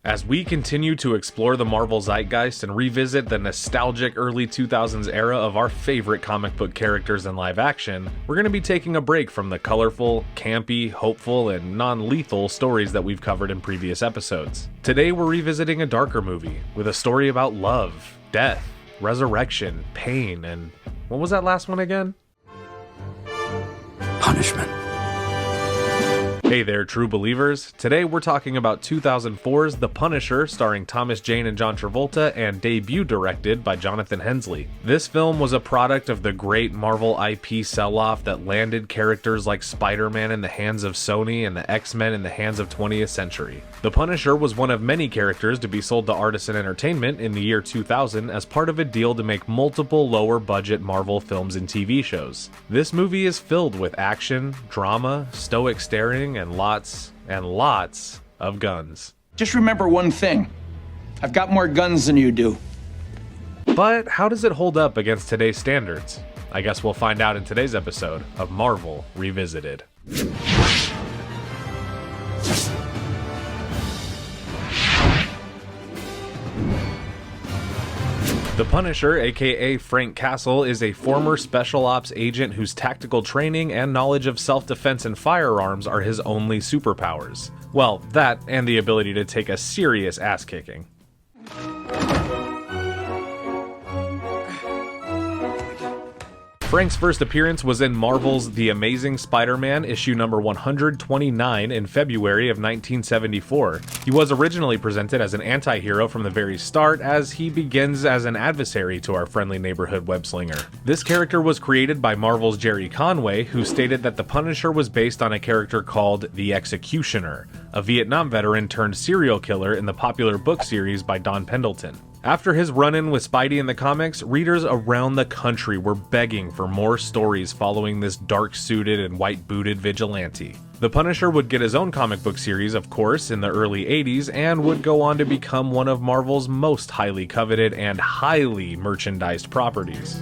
As we continue to explore the Marvel zeitgeist and revisit the nostalgic early 2000s era of our favorite comic book characters in live action, we're going to be taking a break from the colorful, campy, hopeful, and non-lethal stories that we've covered in previous episodes. Today we're revisiting a darker movie with a story about love, death, resurrection, pain, and what was that last one again? Punishment. Hey there, true believers. Today we're talking about 2004's The Punisher, starring Thomas Jane and John Travolta, and debut directed by Jonathan Hensleigh. This film was a product of the great Marvel IP sell-off that landed characters like Spider-Man in the hands of Sony and the X-Men in the hands of 20th Century. The Punisher was one of many characters to be sold to Artisan Entertainment in the year 2000 as part of a deal to make multiple lower-budget Marvel films and TV shows. This movie is filled with action, drama, stoic staring, and lots of guns. Just remember one thing. I've got more guns than you do. But how does it hold up against today's standards? I guess we'll find out in today's episode of Marvel Revisited. The Punisher, aka Frank Castle, is a former special ops agent whose tactical training and knowledge of self-defense and firearms are his only superpowers. Well, that and the ability to take a serious ass-kicking. Frank's first appearance was in Marvel's The Amazing Spider-Man issue number 129 in February of 1974. He was originally presented as an anti-hero from the very start, as he begins as an adversary to our friendly neighborhood web-slinger. This character was created by Marvel's Jerry Conway, who stated that the Punisher was based on a character called the Executioner, a Vietnam veteran turned serial killer in the popular book series by Don Pendleton. After his run-in with Spidey in the comics, readers around the country were begging for more stories following this dark-suited and white-booted vigilante. The Punisher would get his own comic book series, of course, in the early 80s, and would go on to become one of Marvel's most highly coveted and highly merchandised properties.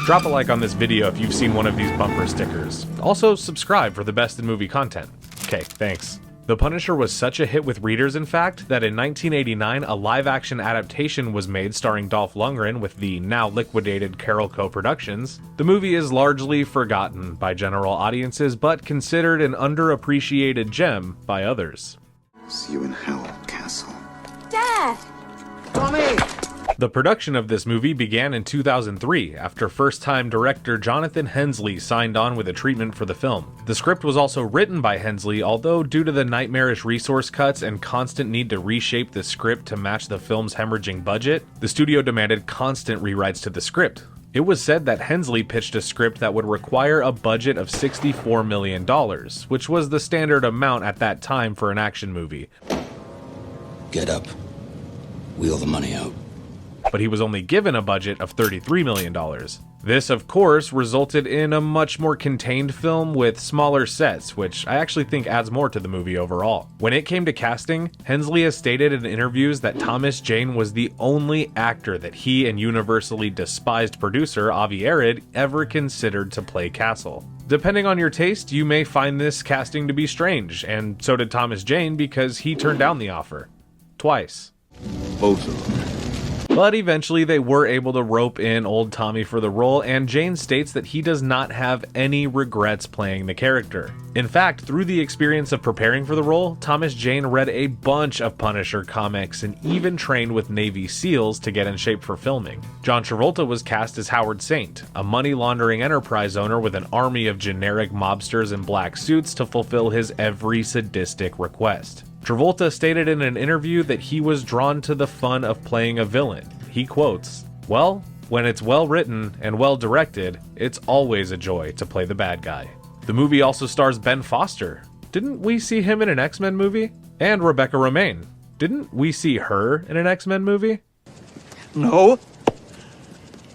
Drop a like on this video if you've seen one of these bumper stickers. Also, subscribe for the best in movie content. Okay, thanks. The Punisher was such a hit with readers, in fact, that in 1989 a live-action adaptation was made starring Dolph Lundgren with the now liquidated Carolco Productions. The movie is largely forgotten by general audiences, but considered an underappreciated gem by others. See you in hell, Castle. Dad! Tommy! The production of this movie began in 2003 after first-time director Jonathan Hensleigh signed on with a treatment for the film. The script was also written by Hensleigh, although due to the nightmarish resource cuts and constant need to reshape the script to match the film's hemorrhaging budget, the studio demanded constant rewrites to the script. It was said that Hensleigh pitched a script that would require a budget of $64 million, which was the standard amount at that time for an action movie. Get up. Wheel the money out. But he was only given a budget of $33 million. This, of course, resulted in a much more contained film with smaller sets, which I actually think adds more to the movie overall. When it came to casting, Hensleigh has stated in interviews that Thomas Jane was the only actor that he and universally despised producer Avi Arad ever considered to play Castle. Depending on your taste, you may find this casting to be strange, and so did Thomas Jane because he turned down the offer. Twice. Both of them. But eventually they were able to rope in old Tommy for the role, and Jane states that he does not have any regrets playing the character. In fact, through the experience of preparing for the role, Thomas Jane read a bunch of Punisher comics and even trained with Navy SEALs to get in shape for filming. John Travolta was cast as Howard Saint, a money-laundering enterprise owner with an army of generic mobsters in black suits to fulfill his every sadistic request. Travolta stated in an interview that he was drawn to the fun of playing a villain. He quotes, "Well, when it's well written and well directed, it's always a joy to play the bad guy." The movie also stars Ben Foster. Didn't we see him in an X-Men movie? And Rebecca Romijn. Didn't we see her in an X-Men movie? No.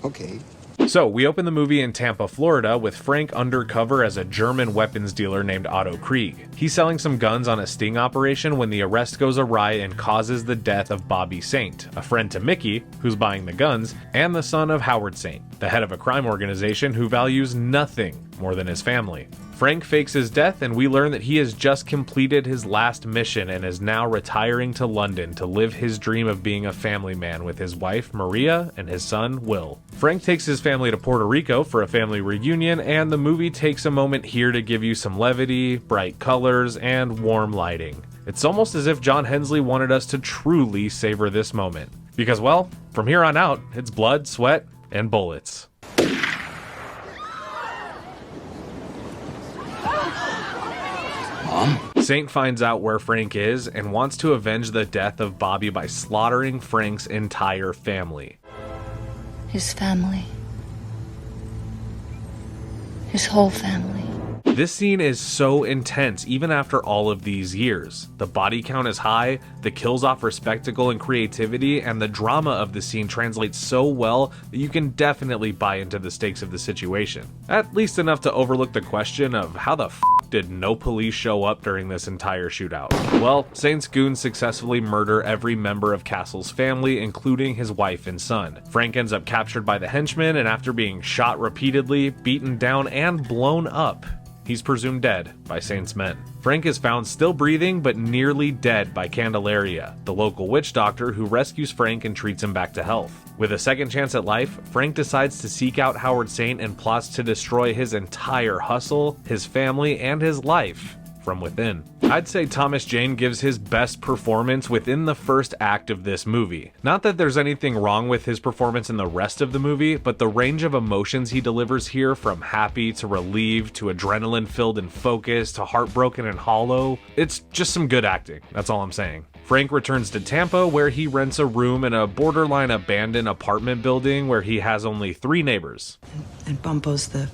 Okay. So, we open the movie in Tampa, Florida, with Frank undercover as a German weapons dealer named Otto Krieg. He's selling some guns on a sting operation when the arrest goes awry and causes the death of Bobby Saint, a friend to Mickey, who's buying the guns, and the son of Howard Saint, the head of a crime organization who values nothing more than his family. Frank fakes his death, and we learn that he has just completed his last mission and is now retiring to London to live his dream of being a family man with his wife, Maria, and his son, Will. Frank takes his family to Puerto Rico for a family reunion, and the movie takes a moment here to give you some levity, bright colors, and warm lighting. It's almost as if John Hensley wanted us to truly savor this moment. Because, well, from here on out, it's blood, sweat, and bullets. Mom? Saint finds out where Frank is and wants to avenge the death of Bobby by slaughtering Frank's entire family. His family. His whole family. This scene is so intense even after all of these years. The body count is high, the kills offer spectacle and creativity, and the drama of the scene translates so well that you can definitely buy into the stakes of the situation. At least enough to overlook the question of how the f did no police show up during this entire shootout. Well, Saint's goons successfully murder every member of Castle's family, including his wife and son. Frank ends up captured by the henchmen, and after being shot repeatedly, beaten down, and blown up, he's presumed dead by Saint's men. Frank is found still breathing but nearly dead by Candelaria, the local witch doctor who rescues Frank and treats him back to health. With a second chance at life, Frank decides to seek out Howard Saint and plots to destroy his entire hustle, his family, and his life from within. I'd say Thomas Jane gives his best performance within the first act of this movie. Not that there's anything wrong with his performance in the rest of the movie, but the range of emotions he delivers here, from happy to relieved to adrenaline filled and focused to heartbroken and hollow, it's just some good acting. That's all I'm saying. Frank returns to Tampa, where he rents a room in a borderline abandoned apartment building where he has only 3 neighbors. And Bumpo's the...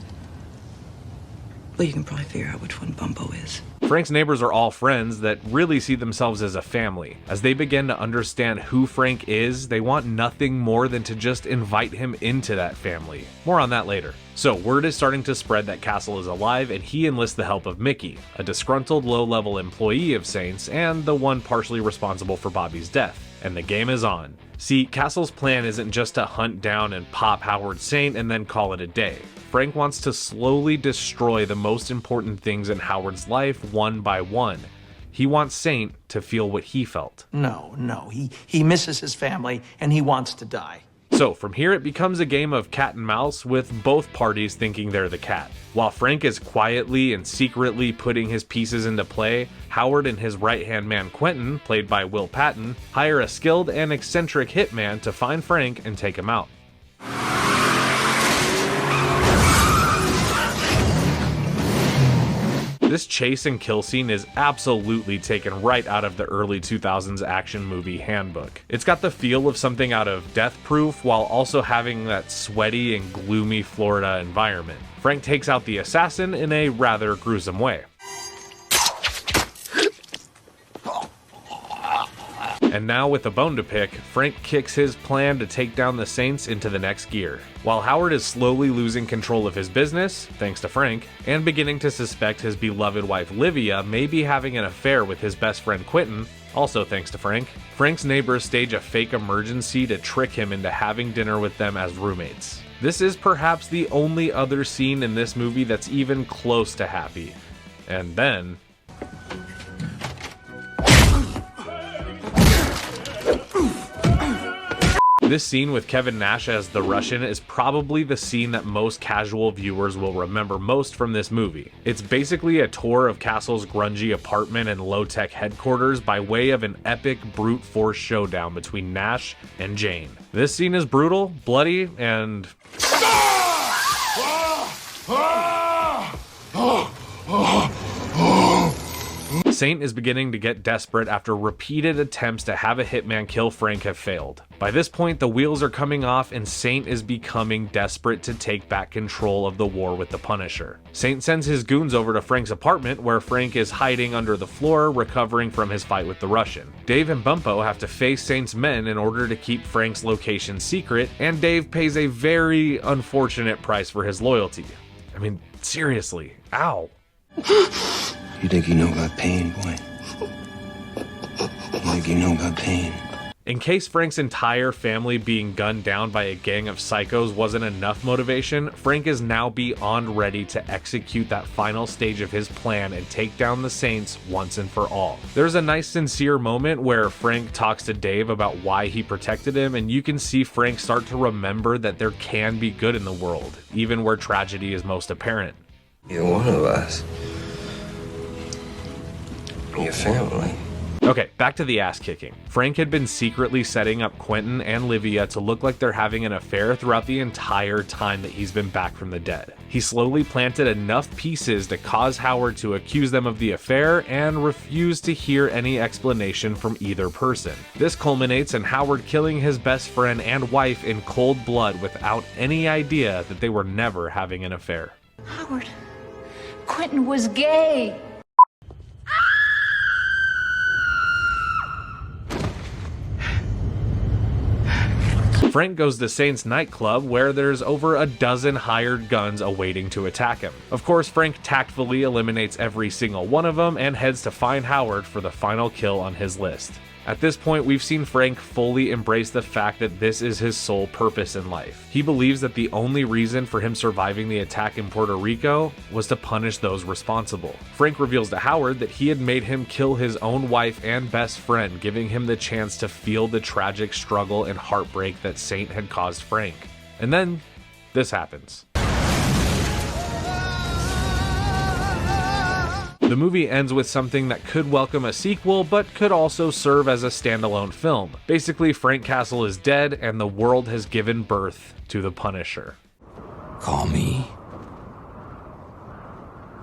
Well, you can probably figure out which one Bumpo is. Frank's neighbors are all friends that really see themselves as a family. As they begin to understand who Frank is, they want nothing more than to just invite him into that family. More on that later. So word is starting to spread that Castle is alive, and he enlists the help of Mickey, a disgruntled low-level employee of Saint's and the one partially responsible for Bobby's death. And the game is on. See, Castle's plan isn't just to hunt down and pop Howard Saint and then call it a day. Frank wants to slowly destroy the most important things in Howard's life one by one. He wants Saint to feel what he felt. No, he misses his family and he wants to die. So from here it becomes a game of cat and mouse, with both parties thinking they're the cat. While Frank is quietly and secretly putting his pieces into play, Howard and his right-hand man Quentin, played by Will Patton, hire a skilled and eccentric hitman to find Frank and take him out. This chase and kill scene is absolutely taken right out of the early 2000s action movie handbook. It's got the feel of something out of Death Proof while also having that sweaty and gloomy Florida environment. Frank takes out the assassin in a rather gruesome way. And now with a bone to pick, Frank kicks his plan to take down the Saints into the next gear. While Howard is slowly losing control of his business, thanks to Frank, and beginning to suspect his beloved wife Livia may be having an affair with his best friend Quentin, also thanks to Frank, Frank's neighbors stage a fake emergency to trick him into having dinner with them as roommates. This is perhaps the only other scene in this movie that's even close to happy. And then... This scene with Kevin Nash as the Russian is probably the scene that most casual viewers will remember most from this movie. It's basically a tour of Castle's grungy apartment and low-tech headquarters by way of an epic brute force showdown between Nash and Jane. This scene is brutal, bloody, and... Saint is beginning to get desperate after repeated attempts to have a hitman kill Frank have failed. By this point, the wheels are coming off and Saint is becoming desperate to take back control of the war with the Punisher. Saint sends his goons over to Frank's apartment, where Frank is hiding under the floor, recovering from his fight with the Russian. Dave and Bumpo have to face Saint's men in order to keep Frank's location secret, and Dave pays a very unfortunate price for his loyalty. I mean, seriously, ow. You think you know about pain, boy? You think you know about pain? In case Frank's entire family being gunned down by a gang of psychos wasn't enough motivation, Frank is now beyond ready to execute that final stage of his plan and take down the Saints once and for all. There's a nice sincere moment where Frank talks to Dave about why he protected him, and you can see Frank start to remember that there can be good in the world, even where tragedy is most apparent. You're one of us. Your family. Okay, back to the ass kicking. Frank had been secretly setting up Quentin and Livia to look like they're having an affair throughout the entire time that he's been back from the dead. He slowly planted enough pieces to cause Howard to accuse them of the affair and refuse to hear any explanation from either person. This culminates in Howard killing his best friend and wife in cold blood without any idea that they were never having an affair. Howard, Quentin was gay. Frank goes to Saints nightclub where there's over a dozen hired guns awaiting to attack him. Of course, Frank tactfully eliminates every single one of them and heads to find Howard for the final kill on his list. At this point, we've seen Frank fully embrace the fact that this is his sole purpose in life. He believes that the only reason for him surviving the attack in Puerto Rico was to punish those responsible. Frank reveals to Howard that he had made him kill his own wife and best friend, giving him the chance to feel the tragic struggle and heartbreak that Saint had caused Frank. And then, this happens. The movie ends with something that could welcome a sequel, but could also serve as a standalone film. Basically, Frank Castle is dead, and the world has given birth to the Punisher. Call me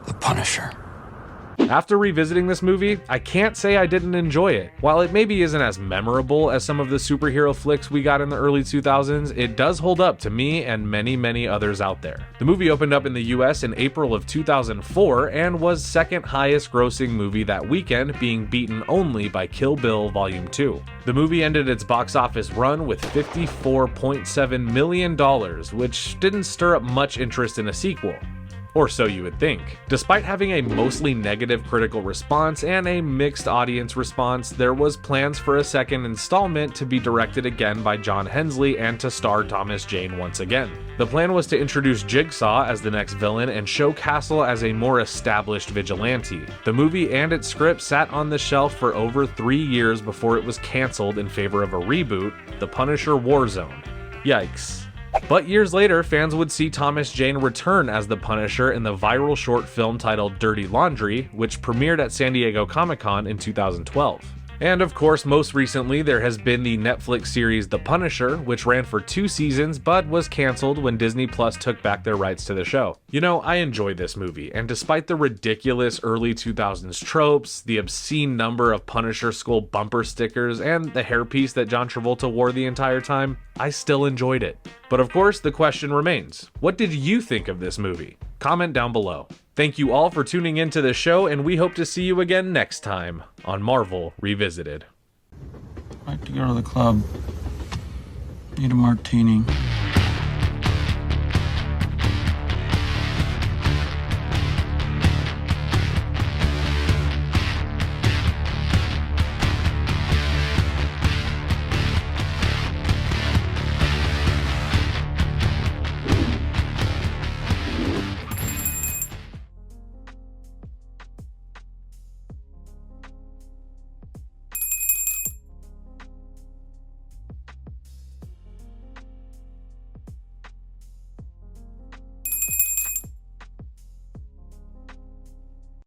the Punisher. After revisiting this movie, I can't say I didn't enjoy it. While it maybe isn't as memorable as some of the superhero flicks we got in the early 2000s, it does hold up to me and many others out there. The movie opened up in the US in April of 2004 and was second highest grossing movie that weekend, being beaten only by Kill Bill Volume 2. The movie ended its box office run with $54.7 million, which didn't stir up much interest in a sequel. Or so you would think. Despite having a mostly negative critical response and a mixed audience response, there was plans for a second installment to be directed again by John Hensley and to star Thomas Jane once again. The plan was to introduce Jigsaw as the next villain and show Castle as a more established vigilante. The movie and its script sat on the shelf for over 3 years before it was canceled in favor of a reboot, The Punisher Warzone. Yikes. But years later, fans would see Thomas Jane return as the Punisher in the viral short film titled Dirty Laundry, which premiered at San Diego Comic-Con in 2012. And of course, most recently, there has been the Netflix series The Punisher, which ran for 2 seasons but was canceled when Disney Plus took back their rights to the show. You know, I enjoyed this movie, and despite the ridiculous early 2000s tropes, the obscene number of Punisher skull bumper stickers, and the hairpiece that John Travolta wore the entire time, I still enjoyed it. But of course, the question remains, what did you think of this movie? Comment down below. Thank you all for tuning into the show, and we hope to see you again next time on Marvel Revisited. I'd like to go to the club. Need a martini.